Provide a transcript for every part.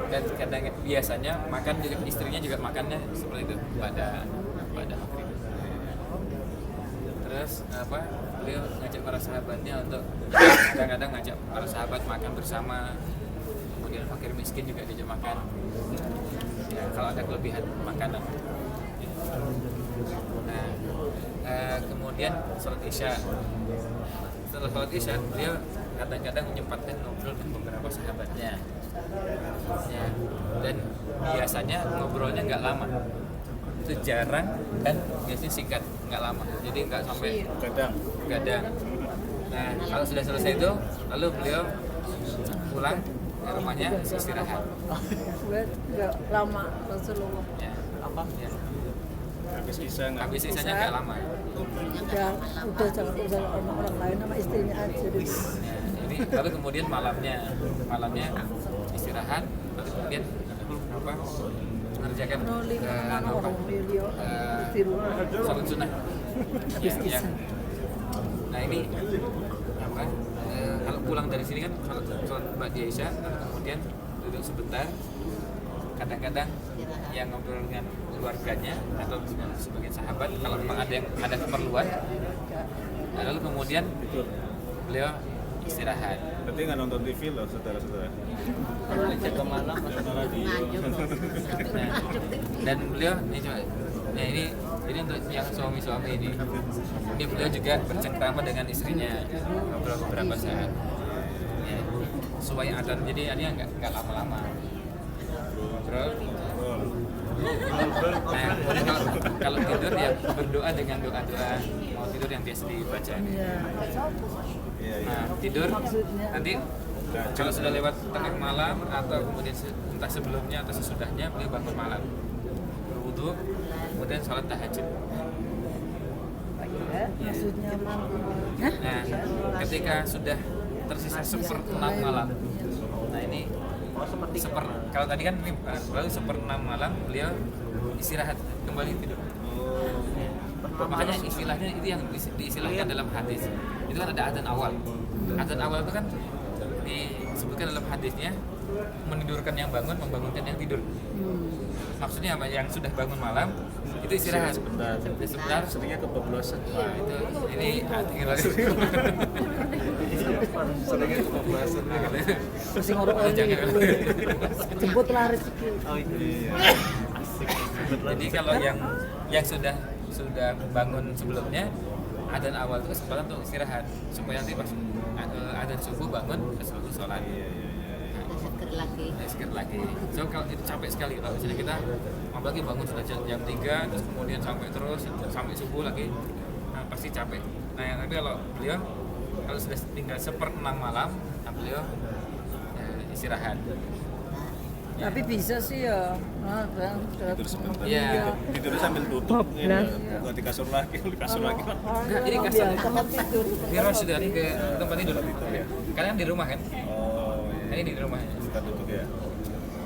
dan kadang biasanya makan juga istrinya juga makannya seperti itu pada maghrib. Terus beliau ngajak para sahabatnya untuk kadang-kadang ngajak para sahabat makan bersama, kemudian fakir miskin juga diajak makan ya, kalau ada kelebihan makanan. Nah, kemudian sholat isya. Setelah sholat isya beliau kadang-kadang menyempatkan ngobrol dengan beberapa sahabatnya ya, dan biasanya ngobrolnya nggak lama, itu jarang dan biasanya singkat, nggak lama, jadi nggak sampai gadang. Nah, kalau sudah selesai itu lalu beliau pulang ke rumahnya istirahat. Nggak lama Rasulullah Ya. Ya. Habis isanya nggak lama. udah jangan usah sama orang lain, sama istrinya aja deh. Ya, ini lalu kemudian malamnya istirahat, lalu kemudian mengerjakan sholat sunnah. Ya. Nah ini kalau pulang dari sini kan sholat ba'da isya, kemudian duduk sebentar, kadang-kadang yang ngobrol dengan keluarganya atau dengan sebagian sahabat kalau memang ada keperluan. Nah, lalu kemudian beliau istirahat. Berarti nggak nonton TV loh, saudara-saudara. Jaga malam di. Nah, dan beliau ini untuk yang suami-suami ini beliau juga bercengkrama dengan istrinya ngobrol beberapa saat ya, sesuai adzan, jadi ini nggak lama-lama ngobrol. Nah, kalau tidur ya berdoa dengan doa-doa mau tidur yang biasa dibaca. Nah, tidur nanti kalau sudah lewat tengah malam atau kemudian entah sebelumnya atau sesudahnya beliau bangun malam, berwudu, kemudian sholat tahajud. Maksudnya Nah, ketika sudah tersisa 1/6 malam, nah ini kalau tadi kan ini baru 1/6 malam beliau istirahat, kembali tidur. Makanya istilahnya itu yang diistilahkan dalam hadis itu kan ada adzan awal. Adzan awal itu kan disebutkan dalam hadisnya menidurkan yang bangun, membangunkan yang tidur. Maksudnya apa? Yang sudah bangun malam itu istirahat sebentar, seringnya kebablasan. Wah, itu ini tinggal Seringnya kebablasan. Terus ngorok jemput lah rezeki. Oh iya. Asik. Jadi kalau yang sudah bangun sebelumnya, adzan awal itu kesempatan untuk istirahat supaya nanti pas adzan subuh bangun lalu sholat. Seger lagi. So kalau itu capek sekali kalau misalnya kita apalagi bangun sudah jam 3 terus kemudian sampai subuh lagi, nah, pasti capek. Nah, tapi kalau beliau kalau sudah tinggal 1/6 malam, nah beliau istirahat. Tapi bisa sih ya. Tidur sebentar. Iya. Tidur sambil tutup. Bukan di kasur lagi. Enggak, ini kasur. Firas sudah ke tempat tidur. Kalian di rumah kan? Oh iya. Nah, ini di rumahnya. Kita tutup ya.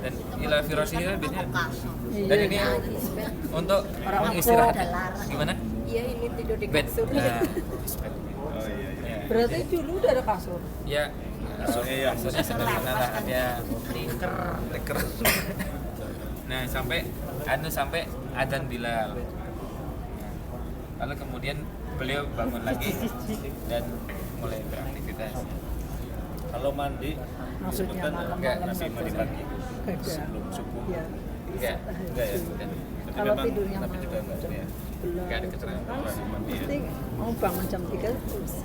Dan ila firas ini kan biasanya. Dan ini Iya. untuk istirahat. Gimana? Iya, ini tidur di Bed. kasur. Oh iya. Ya. Berarti dulu udah ada kasur. Ya. Kasurnya ya. Kasurnya sederhana lah, ya. Teker. Nah, sampai adzan Bilal. Lalu kemudian beliau bangun lagi dan mulai beraktivitas. Kalau mandi Maksudnya disebutkan malam-malam nasi mandi pagi sebelum subuh. Iya. Enggak Enggak ya. Tapi Kalau memang tidurnya Nabi juga malam enggak ya. enggak ada keterangan. Nasi mandi ya. Pasti mau bangun jam 3 bisa.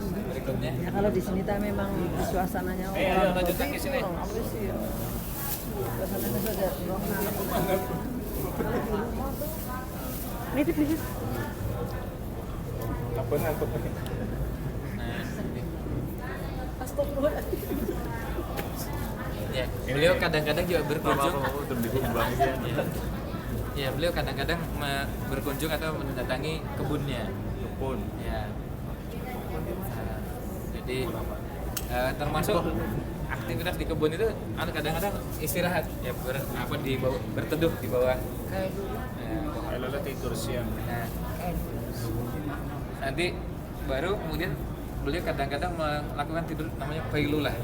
Berikutnya. Ya kalau di sini tak memang suasananya Ayo, lanjut lagi itu, sini. apa sih ya? Suasananya saja nitip. Apa nih? Nah, Astagfirullahaladzim. ya, beliau kadang-kadang juga berkunjung. Udah dikumbang Ya, beliau kadang-kadang berkunjung atau mendatangi kebunnya. Kebun. Ya. Jadi termasuk aktivitas di kebun itu kadang-kadang istirahat ya berteduh di bawah. Lalu tidur siang. Nah, nanti baru kemudian beliau kadang-kadang melakukan tidur namanya qailulah.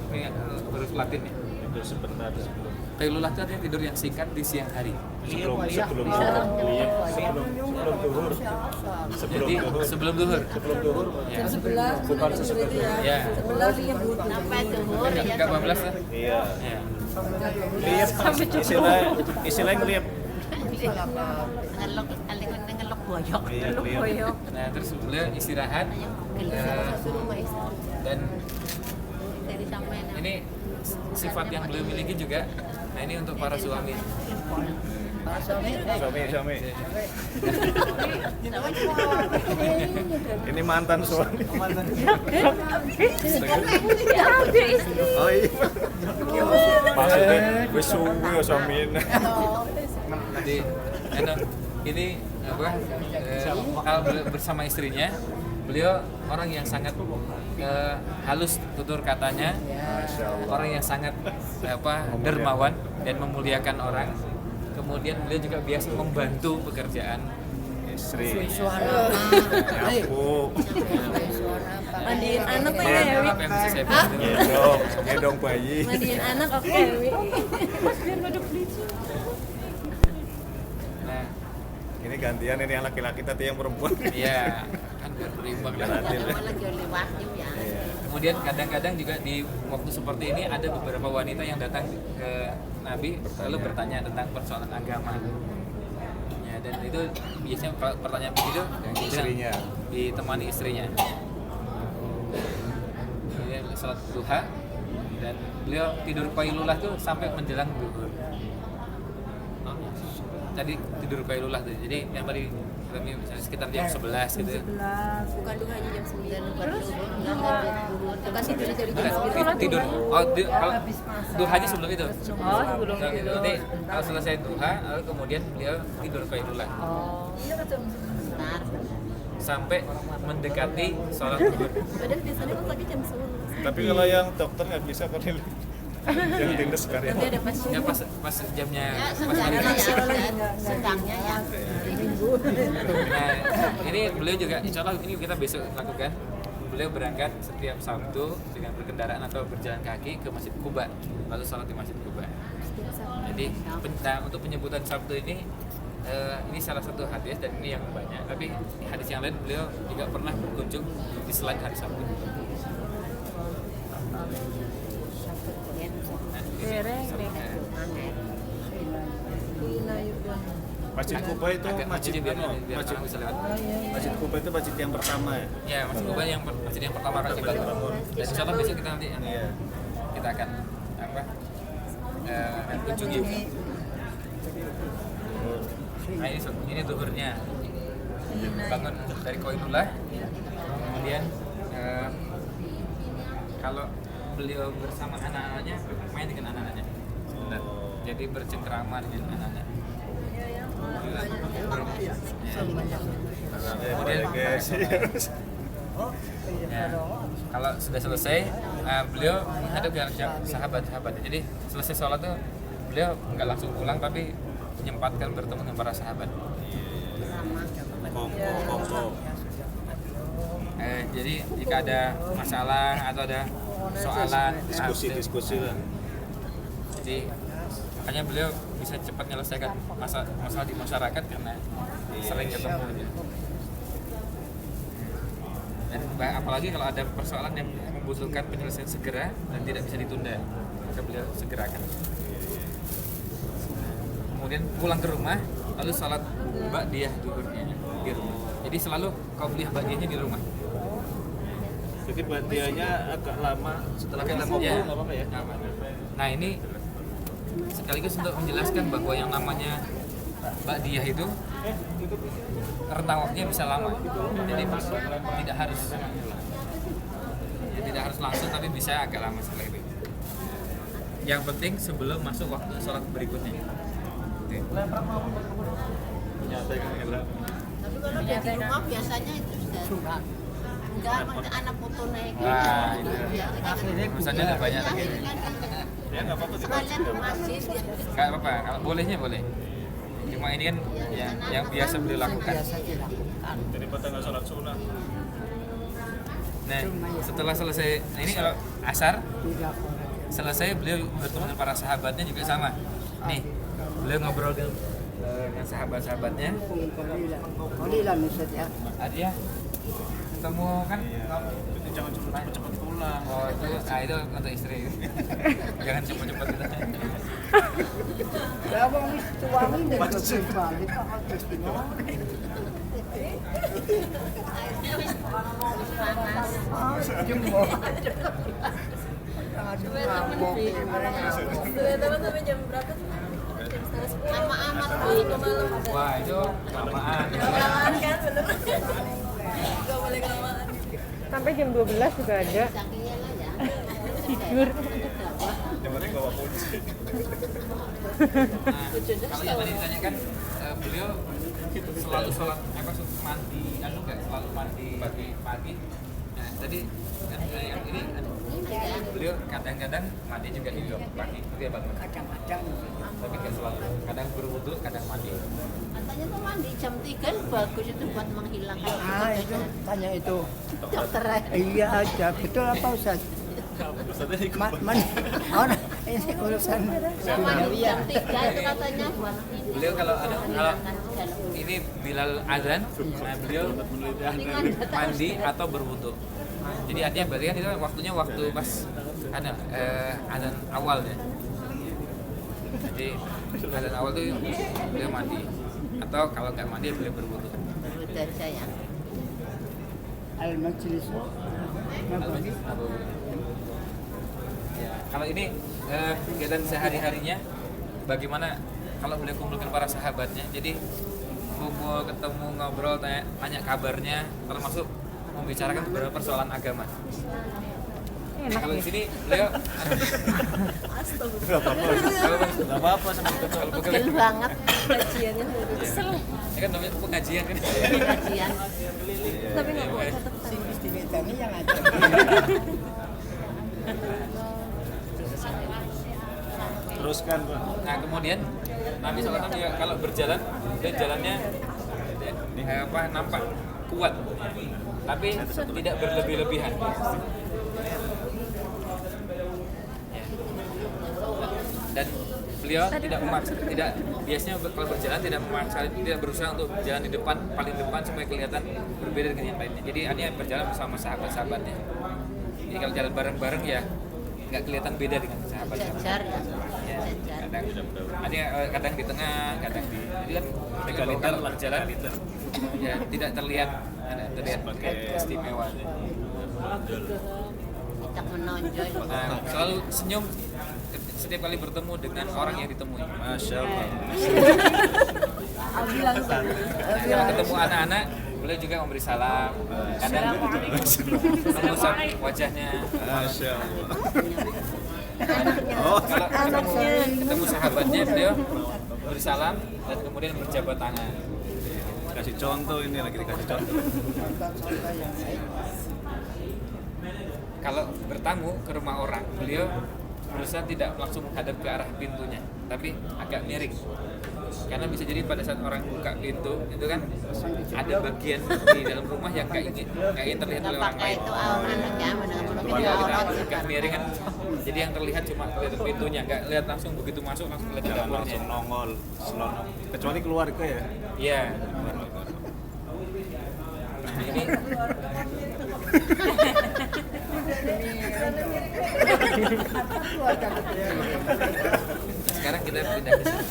ini huruf Latin ya. Tidur sebentar sebelum Qailulah itu artinya tidur yang singkat di siang hari. sebelum duhur. Jadi sebelum duhur. Ya. Jam 11 Bukan itu sesudah ya. Ya. 11 lihat dulu. Sampai duhur ya. Enggak 12 lah. Iya. Ya. Lihat istilah ngeliat. Ngelok boyok. Iya, lihat. Nah, terus beliau istirahat dan Dari sampai ini sifat yang beliau miliki juga. Nah, ini untuk para suami. Suami. Ini mantan suami. Oh iya. Maksudnya gue suwi ya suamiin. Jadi ini apa? Kalau bersama istrinya, beliau orang yang sangat halus tutur katanya, orang yang sangat dermawan dan memuliakan orang. Kemudian beliau juga biasa membantu pekerjaan Istri. Suara. Nyapu. Mandiin anak tuh Mohon ya, Wi. maaf yang bisa saya bantu. Gendong bayi. Mandiin anak oke, Wi. Nah, Ini gantian ini yang laki-laki tadi yang perempuan. iya kan biar berimbang Biar lah. adil. lagi lewat ya. Kemudian kadang-kadang juga di waktu seperti ini ada beberapa wanita yang datang ke Nabi lalu bertanya tentang persoalan agama. Ya, dan itu biasanya kalau pertanyaan begitu Istrinya. ditemani istrinya. Kemudian salat duha dan beliau tidur qailulah tuh sampai menjelang zuhur. Tadi tidur qailulah tuh. Jadi yang tadi kami misalnya sekitar jam 11 gitu. Bukan duhanya jam 9 baru bukan tidur dari jam Bukan, tidur. Kalau duhanya sebelum itu. Oh, sebelum Nah, itu. nanti kalau selesai duha, lalu kemudian beliau tidur qailulah Iya betul. sebentar. sampai mendekati sholat zuhur. Padahal biasanya kan lagi jam 10. Tapi kalau yang dokter nggak bisa kali. Yang tindes karya. Nanti ada pasien. Ya pas jamnya Ya, pas hari sedangnya ya, sedangnya ya. Nah, ini beliau juga insya Allah ini kita besok lakukan. Beliau berangkat setiap Sabtu dengan berkendaraan atau berjalan kaki ke Masjid Quba, lalu sholat di Masjid Quba. Jadi untuk penyebutan Sabtu ini salah satu hadis dan ini yang banyak. Tapi hadis yang lain beliau juga pernah berkunjung di selain hari Sabtu. Nah, Masjid Kuba itu agak masjid biar masjid orang bisa lewat. Kuba itu masjid yang pertama ya. Ya, Masjid Quba masjid yang pertama kali dibangun. Dan insya Allah besok kita nanti Iya. kita akan kunjungi. Nah, ini zuhurnya. Bangun dari qailulah. Kemudian kalau beliau bersama anak-anaknya, main dengan anak-anaknya. Sebentar. Jadi bercengkrama dengan anak-anak. Kemudian ya, kalau sudah selesai, beliau menghadap ke sahabat-sahabat. Jadi selesai sholat tuh beliau nggak langsung pulang tapi menyempatkan bertemu dengan para sahabat. Kongko. Jadi jika ada masalah atau ada soalan, Diskusi lah. jadi makanya beliau bisa cepat menyelesaikan masalah di masyarakat karena sering ketemu. Dan apalagi kalau ada persoalan yang membutuhkan penyelesaian segera dan tidak bisa ditunda, maka beliau segerakan. Kemudian pulang ke rumah, lalu sholat ba'diyah zuhurnya di rumah. Jadi selalu qabliyah ba'diyahnya di rumah. Jadi badiahnya agak lama setelah kita ngobrol Ya. nggak apa-apa ya. Nah ini sekaligus untuk menjelaskan bahwa yang namanya ba'diyah itu rentang waktunya bisa lama. Jadi tidak harus tidak harus langsung tapi bisa agak lama setelah itu. Yang penting sebelum masuk waktu sholat berikutnya. Tapi kalau dia di rumah biasanya itu sudah enggak anak foto naik. Wah, itu urusannya ada banyak lagi. Ya nggak apa-apa. Sekalian ke masjid. Nggak apa-apa, kalau bolehnya boleh. Cuma ini kan yang biasa beliau lakukan. Jadi pada nggak sholat sunnah. Nah, setelah selesai, nah ini kalau asar, selesai beliau bertemu dengan para sahabatnya juga sama. Nih, beliau ngobrol dengan sahabat-sahabatnya. Kalilan Ustaz ya. Dia ketemu kan Jadi jangan cepet-cepet pulang. oh itu untuk istri. Jangan cepet-cepet gitu. Ya bang tuangin deh ke balik panas. Jumbo. Teman-teman sampai jam berapa? Lama amat Bu. Wah itu kelamaan. Kelamaan kan bener. Gak boleh kelamaan. Sampai jam 12 juga ada. Sakinya lah ya. Tidur. Yang penting bawa kunci. Nah, kalau yang tadi ditanyakan beliau selalu sholat mandi nggak selalu mandi pagi. Nah tadi kan yang ini beliau kadang-kadang mandi juga di pagi itu ya bagaimana? Kadang-kadang. Tapi nggak selalu. Kadang berwudu, kadang mandi. Katanya tuh mandi jam 3 bagus itu buat menghilangkan Itu tanya itu. dokter. Iya aja, betul apa Ustaz? Ustaznya ikut. Ini urusan Mandi jam 3 itu katanya buat Beliau kalau menghilangkan gejala. ini Bilal azan, nah beliau mandi atau berwudu. Jadi artinya berarti kan itu waktunya waktu pas azan awal ya. Jadi azan awal tuh beliau mandi atau kalau nggak mandi beliau berwudu. Menurut dari saya. al-majlis. Ya, kalau ini kegiatan sehari-harinya bagaimana kalau beliau kumpulkan para sahabatnya? Jadi kumpul, ketemu, ngobrol, tanya kabarnya, termasuk membicarakan beberapa persoalan agama. Enak Kalau di nih. sini beliau Gak apa-apa sama kita. kalau bukan Pegel banget Kajiannya kesel. ini kan namanya pengajian kan. kajian. Tapi nggak bawa catatan. Ini yang ada. Teruskan Pak. Nah kemudian Nabi SAW juga kalau berjalan dia jalannya nampak kuat, tapi tidak berlebih-lebihan. Ya. Dan beliau tidak memaksa, biasanya kalau berjalan tidak memaksa, tidak berusaha untuk jalan di depan, paling depan supaya kelihatan berbeda dengan yang lainnya. Jadi artinya berjalan bersama sahabat-sahabatnya. Jadi kalau jalan bareng-bareng ya nggak kelihatan beda dengan sahabat-sahabat. Jajar ya. Ya, Jajar. kadang di tengah, kadang di. Jadi kan kalau berjalan ya tidak terlihat istimewa. Tidak menonjol. Nah, selalu senyum setiap kali bertemu dengan orang yang ditemui. Masya Allah. Nah, kalau ketemu anak-anak, beliau juga memberi salam. Kadang mengusap wajahnya. Masya Allah. Kalau ketemu sahabatnya, beliau memberi salam dan kemudian berjabat tangan. Kasih contoh ini lagi dikasih contoh. Kalau bertamu ke rumah orang, beliau berusaha tidak langsung menghadap ke arah pintunya, tapi agak miring. Karena bisa jadi pada saat orang buka pintu itu kan ada bagian di dalam rumah yang nggak ingin terlihat oleh orang Pakai lain. itu anaknya Kalau video kita orang agak miring kan, jadi yang terlihat cuma kelihatan pintunya, nggak lihat langsung begitu masuk langsung lihat Jangan dapurnya. langsung nongol, selonong. Kecuali keluarga ya. Iya. Nah ini sekarang kita pindah ke sini.